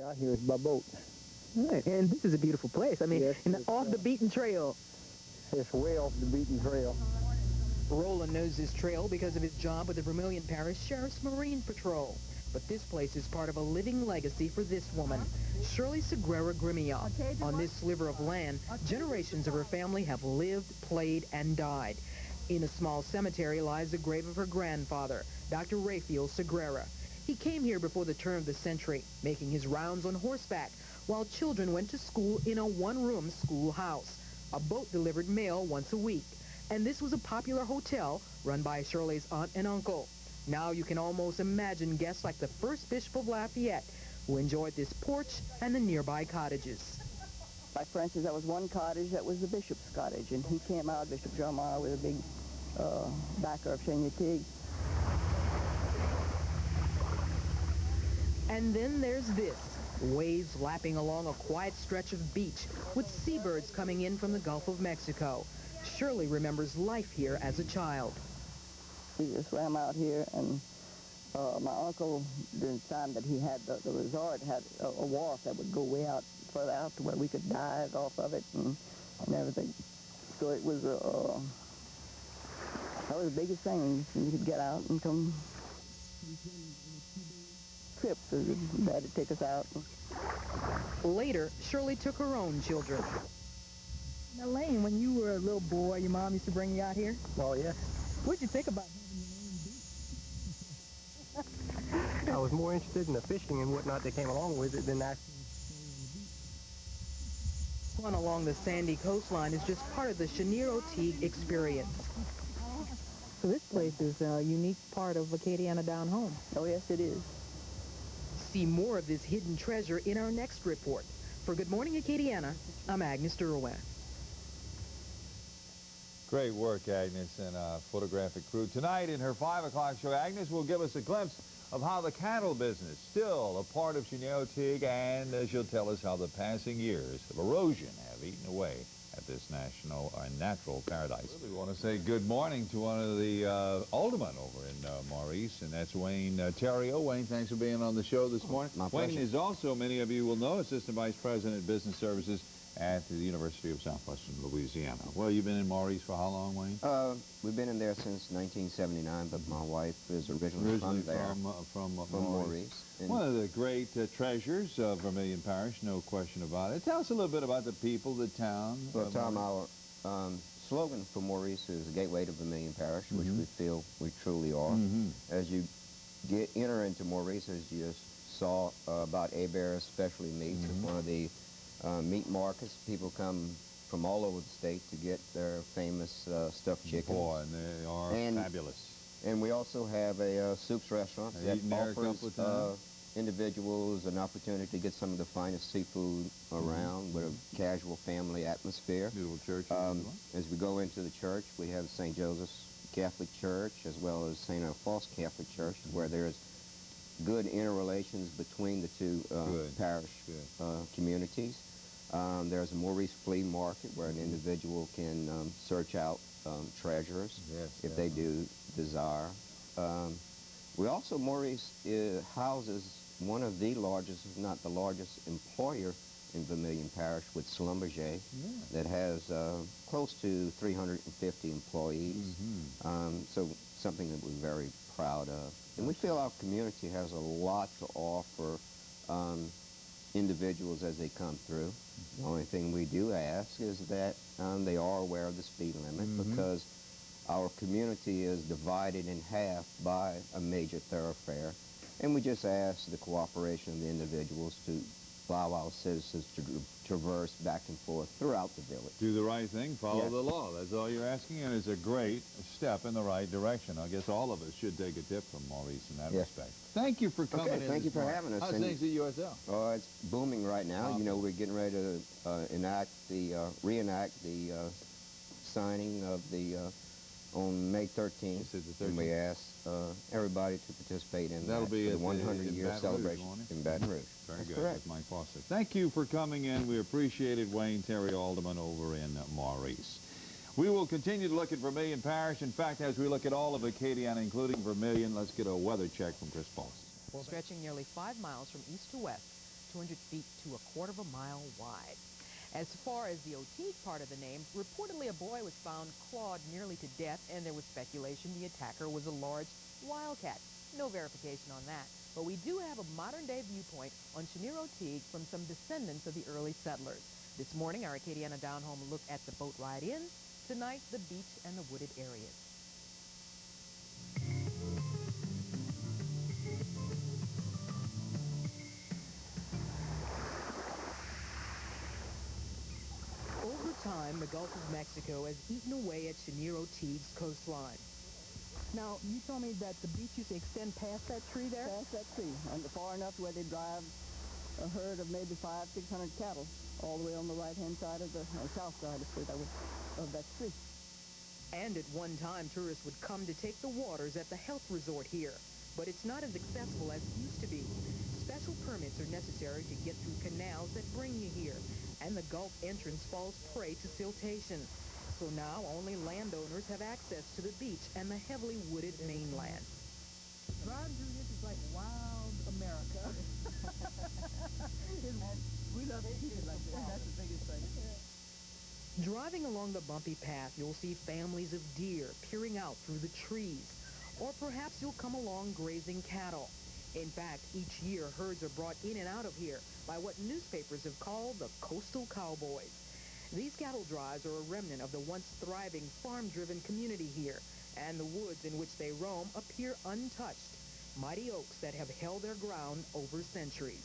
Out here is by boat. Right. And this is a beautiful place. I mean, Yes, off the beaten trail. It's way off the beaten trail. Roland knows this trail because of his job with the Vermilion Parish Sheriff's Marine Patrol. But this place is part of a living legacy for this woman, Shirley Segura Grimillon. On this sliver of land, generations of her family have lived, played, and died. In a small cemetery lies the grave of her grandfather, Dr. Raphael Segura. He came here before the turn of the century, making his rounds on horseback, while children went to school in a one-room schoolhouse. A boat delivered mail once a week. And this was a popular hotel run by Shirley's aunt and uncle. Now you can almost imagine guests like the first Bishop of Lafayette, who enjoyed this porch and the nearby cottages. Like, for instance, that was one cottage that was the bishop's cottage, and he came out, Bishop John Meyer, with a big backer of Chenier Tigre. And then there's this, waves lapping along a quiet stretch of beach with seabirds coming in from the Gulf of Mexico. Shirley remembers life here as a child. We just swam out here, and my uncle, during the time that he had the resort, had a wharf that would go way out, further out to where we could dive off of it and everything. So it was, that was the biggest thing. You could get out and come trips. Dad would take us out. Later, Shirley took her own children. Now, Lane, when you were a little boy, your mom used to bring you out here? Oh, yes. What'd you think about having your own beach? I was more interested in the fishing and whatnot that came along with it than actually. Fun along the sandy coastline is just part of the Chenier experience. So this place is a unique part of Acadiana down home. Oh, yes, it is. See more of this hidden treasure in our next report. For Good Morning Acadiana, I'm Agnes Derwent. Great work, Agnes, and a photographic crew. Tonight in her 5 o'clock show, Agnes will give us a glimpse of how the cattle business, still a part of Chenier, and she'll tell us how the passing years of erosion have eaten away at this national natural paradise. We want to say good morning to one of the aldermen over in Maurice, and that's Wayne Theriot. Wayne, thanks for being on the show this morning. My pleasure. Wayne is also, many of you will know, Assistant Vice President of Business Services at the University of Southwestern Louisiana. Well, you've been in Maurice for how long, Wayne? We've been in there since 1979, but my wife is originally from there. From Maurice. One of the great treasures of Vermilion Parish, no question about it. Tell us a little bit about the people, the town. Well, Tom, our slogan for Maurice is Gateway to Vermilion Parish, which we feel we truly are. As you enter into Maurice, as you just saw about Abbeville Specialty Meats, it's one of the meat markets. People come from all over the state to get their famous stuffed chickens. Boy, and they are fabulous. And we also have a soups restaurant that offers individuals an opportunity to get some of the finest seafood around with a casual family atmosphere. Beautiful church. As we go into the church, we have St. Joseph's Catholic Church as well as St. Alphonse Catholic Church, where there's good interrelations between the two parish communities. There's a Maurice flea market where an individual can search out treasures if they do desire. We also, Maurice houses one of the largest, if not the largest, employer in Vermilion Parish with Schlumberger that has close to 350 employees. So something that we're very proud of. And we feel our community has a lot to offer individuals as they come through. The only thing we do ask is that they are aware of the speed limit because our community is divided in half by a major thoroughfare. And we just ask the cooperation of the individuals to allow our citizens to traverse back and forth throughout the village. Do the right thing, follow the law. That's all you're asking, and it's a great step in the right direction. I guess all of us should take a tip from Maurice in that respect. Thank you for coming in. Thank you for having us. How's things at USL? Oh, it's booming right now. You know, we're getting ready to reenact the signing of the on May 13th. And we ask everybody to participate in That'll be the at 100-year celebration in Baton Rouge. Very good. Correct. That's Mike Foster. Thank you for coming in. We appreciate it, Wayne Theriot, Alderman over in Maurice. We will continue to look at Vermilion Parish. In fact, as we look at all of Acadiana, including Vermilion, let's get a weather check from Chris Paulson. Stretching nearly 5 miles from east to west, 200 feet to a quarter of a mile wide. As far as the Oteague part of the name, reportedly a boy was found clawed nearly to death, and there was speculation the attacker was a large wildcat. No verification on that. But we do have a modern-day viewpoint on Chenier Oteague from some descendants of the early settlers. This morning, our Acadiana Down Home look at the boat ride in. Tonight, the beach and the wooded areas. Over time, the Gulf of Mexico has eaten away at Chenier Oteague's coastline. Now, you told me that the beach used to extend past that tree there? Past that tree, and far enough where they drive a herd of maybe 500-600 cattle all the way on the right-hand side of the south side of that tree. And at one time, tourists would come to take the waters at the health resort here. But it's not as accessible as it used to be. Special permits are necessary to get through canals that bring you here. And the Gulf entrance falls prey to siltation. So now only landowners have access to the beach and the heavily wooded mainland. Driving through this is like wild America. We love to keep it like that. That's the biggest thing. Driving along the bumpy path, you'll see families of deer peering out through the trees. Or perhaps you'll come along grazing cattle. In fact, each year, herds are brought in and out of here by what newspapers have called the coastal cowboys. These cattle drives are a remnant of the once thriving farm-driven community here, and the woods in which they roam appear untouched, mighty oaks that have held their ground over centuries.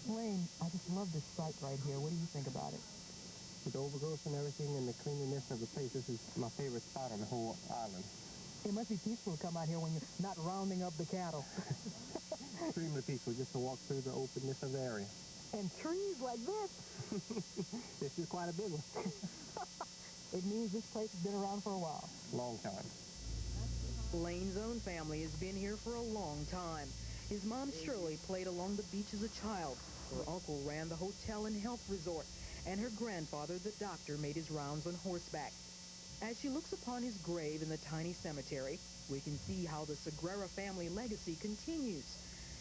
Lynn, I just love this site right here. What do you think about it? With the overgrowth and everything and the cleanliness of the place, this is my favorite spot on the whole island. It must be peaceful to come out here when you're not rounding up the cattle. Extremely peaceful just to walk through the openness of the area. And trees like this. This is quite a big one. It means this place has been around for a while. Long time. Lane's own family has been here for a long time. His mom, Shirley, played along the beach as a child. Her uncle ran the hotel and health resort, and her grandfather, the doctor, made his rounds on horseback. As she looks upon his grave in the tiny cemetery, we can see how the Segrera family legacy continues,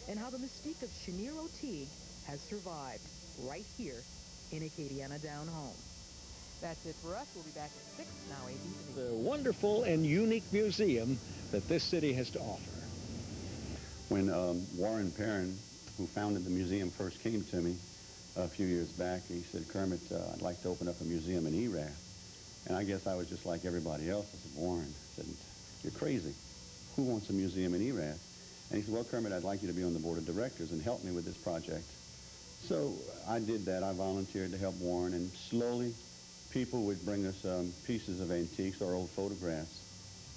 and how the mystique of Chenier Oteague has survived right here in Acadiana Down Home. That's it for us. We'll be back at 6 now, ABC. The wonderful and unique museum that this city has to offer. When Warren Perrin, who founded the museum, first came to me a few years back, he said, Kermit, I'd like to open up a museum in Erath. And I guess I was just like everybody else. I said, Warren, I said, you're crazy. Who wants a museum in Erath? And he said, well, Kermit, I'd like you to be on the board of directors and help me with this project. So I did that. I volunteered to help Warren, and slowly people would bring us pieces of antiques or old photographs.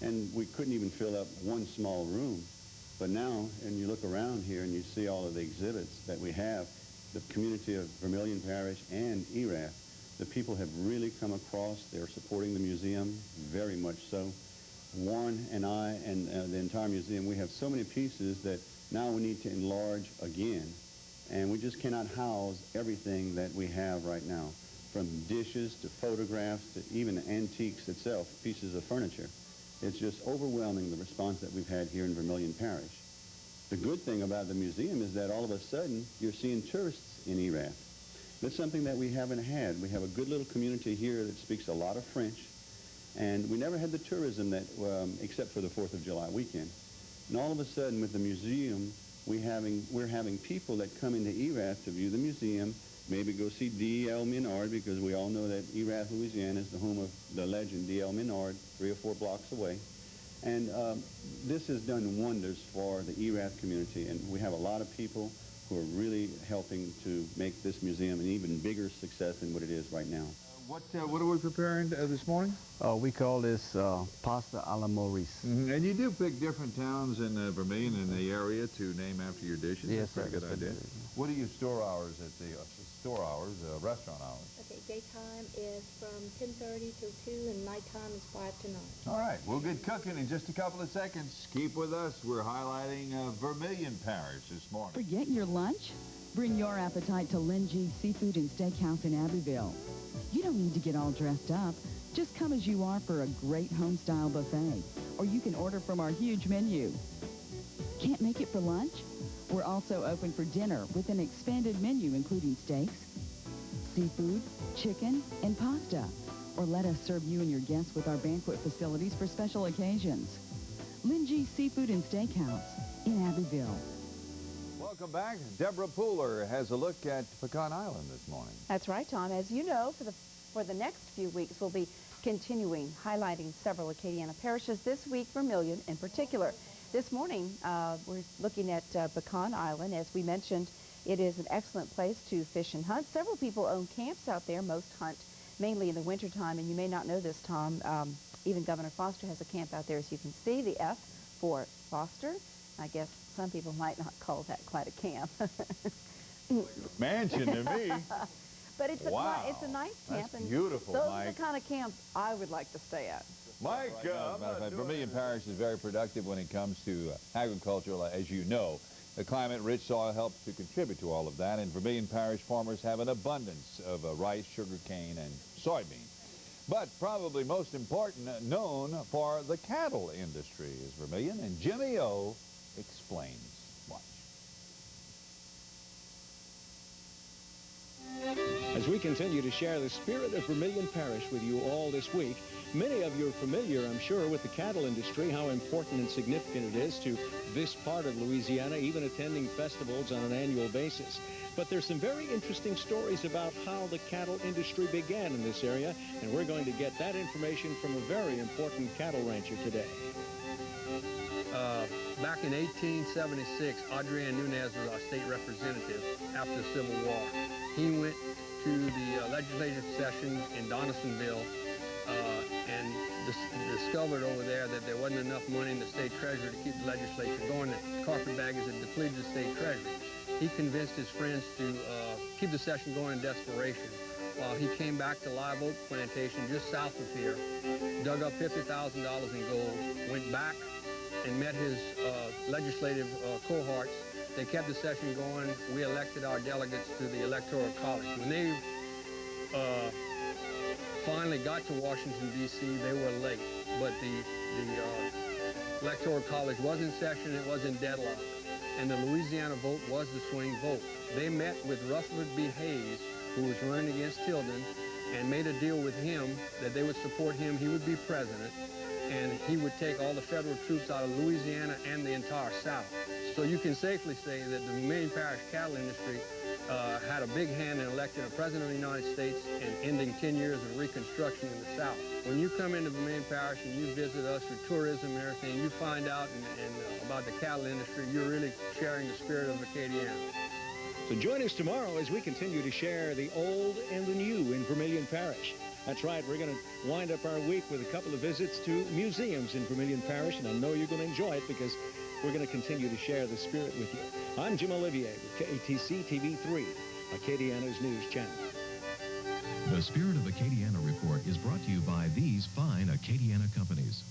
And we couldn't even fill up one small room. But now, and you look around here and you see all of the exhibits that we have, the community of Vermilion Parish and Erath, the people have really come across. They're supporting the museum, very much so. Warren and I and the entire museum, we have so many pieces that now we need to enlarge again. And we just cannot house everything that we have right now, from dishes to photographs to even antiques itself, pieces of furniture. It's just overwhelming, the response that we've had here in Vermilion Parish. The good thing about the museum is that all of a sudden you're seeing tourists in Erath. That's something that we haven't had. We have a good little community here that speaks a lot of French, and we never had the tourism that, except for the 4th of July weekend. And all of a sudden, with the museum, we're having people that come into Erath to view the museum, maybe go see D.L. Menard, because we all know that Erath, Louisiana is the home of the legend D.L. Menard, 3 or 4 blocks away. And this has done wonders for the Erath community, and we have a lot of people who are really helping to make this museum an even bigger success than what it is right now. What are we preparing this morning? We call this pasta alla Maurice. Mm-hmm. And you do pick different towns in Vermilion in the area to name after your dishes? Yes, that's a pretty good idea. What are your store hours at the restaurant hours? Okay, daytime is from 10:30 till 2, and nighttime is 5 to 9. All right, we'll get cooking in just a couple of seconds. Keep with us. We're highlighting Vermilion Parish this morning. Forget your lunch? Bring your appetite to Lynn G's Seafood and Steakhouse in Abbeville. You don't need to get all dressed up. Just come as you are for a great home-style buffet, or you can order from our huge menu. Can't make it for lunch? We're also open for dinner with an expanded menu including steaks, seafood, chicken, and pasta. Or let us serve you and your guests with our banquet facilities for special occasions. Lynn G Seafood and Steakhouse in Abbeville. Welcome back. Deborah Pooler has a look at Pecan Island this morning. That's right, Tom. As you know, for the next few weeks, we'll be continuing highlighting several Acadiana parishes. This week, Vermilion in particular. This morning, we're looking at Pecan Island. As we mentioned, it is an excellent place to fish and hunt. Several people own camps out there. Most hunt mainly in the wintertime, and you may not know this, Tom. Even Governor Foster has a camp out there, as you can see, the F for Foster. I guess some people might not call that quite a camp. Mansion to me. But it's a nice camp. That's beautiful, those Mike. are the kind of camps I would like to stay at. Mike, Vermilion Parish is very productive when it comes to agriculture, as you know. The climate-rich soil helps to contribute to all of that, and Vermilion Parish farmers have an abundance of rice, sugar cane, and soybean. But probably most important, known for the cattle industry is Vermilion, and Jimmy O explains. Watch. As we continue to share the spirit of Vermilion Parish with you all this week, many of you are familiar, I'm sure, with the cattle industry, how important and significant it is to this part of Louisiana, even attending festivals on an annual basis. But there's some very interesting stories about how the cattle industry began in this area, and we're going to get that information from a very important cattle rancher today. Back in 1876, Adrian Nunez was our state representative after the Civil War. He went to the legislative session in Donaldsonville and discovered over there that there wasn't enough money in the state treasury to keep the legislature going. The carpetbaggers had depleted the state treasury. He convinced his friends to keep the session going in desperation. While he came back to Live Oak Plantation just south of here, dug up $50,000 in gold, went back and met his legislative cohorts. They kept the session going. We elected our delegates to the Electoral College. When they finally got to Washington, D.C., they were late. But the Electoral College was in session. It was in deadlock. And the Louisiana vote was the swing vote. They met with Rutherford B. Hayes, who was running against Tilden, and made a deal with him that they would support him. He would be president, and he would take all the federal troops out of Louisiana and the entire South. So you can safely say that the Vermilion Parish cattle industry had a big hand in electing a president of the United States and ending 10 years of Reconstruction in the South. When you come into Vermilion Parish and you visit us for tourism and everything, you find out about the cattle industry, you're really sharing the spirit of Acadiana. So join us tomorrow as we continue to share the old and the new in Vermilion Parish. That's right, we're going to wind up our week with a couple of visits to museums in Vermilion Parish, and I know you're going to enjoy it because we're going to continue to share the spirit with you. I'm Jim Olivier with KATC TV3, Acadiana's news channel. The Spirit of Acadiana report is brought to you by these fine Acadiana companies.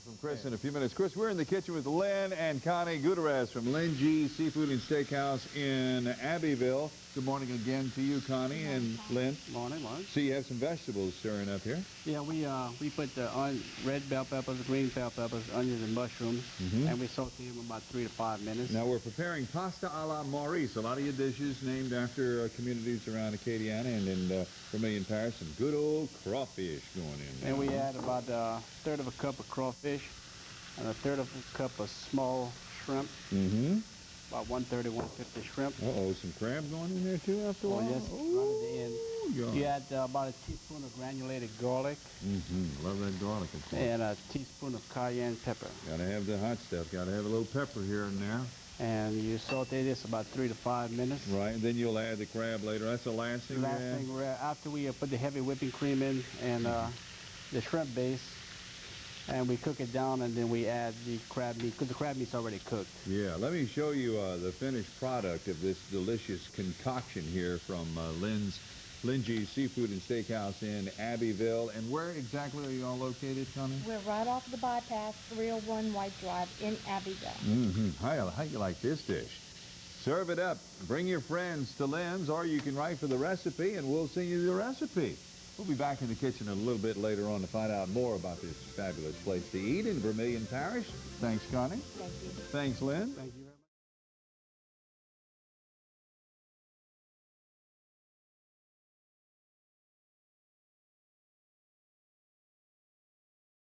From Chris in a few minutes. Chris, we're in the kitchen with Lynn and Connie Gutierrez from Lynn G Seafood and Steakhouse in Abbeville. Good morning again to you, Connie and Lynn. Morning, morning. So you have some vegetables stirring up here? Yeah, we put the red bell peppers, green bell peppers, onions, and mushrooms, and we saute them about 3 to 5 minutes. Now we're preparing pasta a la Maurice. A lot of your dishes named after communities around Acadiana and in Vermilion Parish. Some good old crawfish going in. And we add about a third of a cup of crawfish and a third of a cup of small shrimp. Mm-hmm. About 130, 150 shrimp. Uh-oh, some crab going in there too after a while? Yes, right at the end. You add about a teaspoon of granulated garlic. Mm-hmm. Love that garlic. And a teaspoon of cayenne pepper. Gotta have the hot stuff. Gotta have a little pepper here and there. And you saute this about 3 to 5 minutes. Right, and then you'll add the crab later. That's the last thing. Last thing, after we put the heavy whipping cream in and the shrimp base, and we cook it down, and then we add the crab meat, because the crab meat's already cooked. Yeah, let me show you the finished product of this delicious concoction here from Lynn G Seafood and Steakhouse in Abbeville. And where exactly are you all located, Connie? We're right off the bypass, 301 White Drive in Abbeville. Mm-hmm. How you like this dish? Serve it up. Bring your friends to Lynn's, or you can write for the recipe, and we'll send you the recipe. We'll be back in the kitchen a little bit later on to find out more about this fabulous place to eat in Vermilion Parish. Thanks, Connie. Thank you. Thanks, Lynn. Thank you.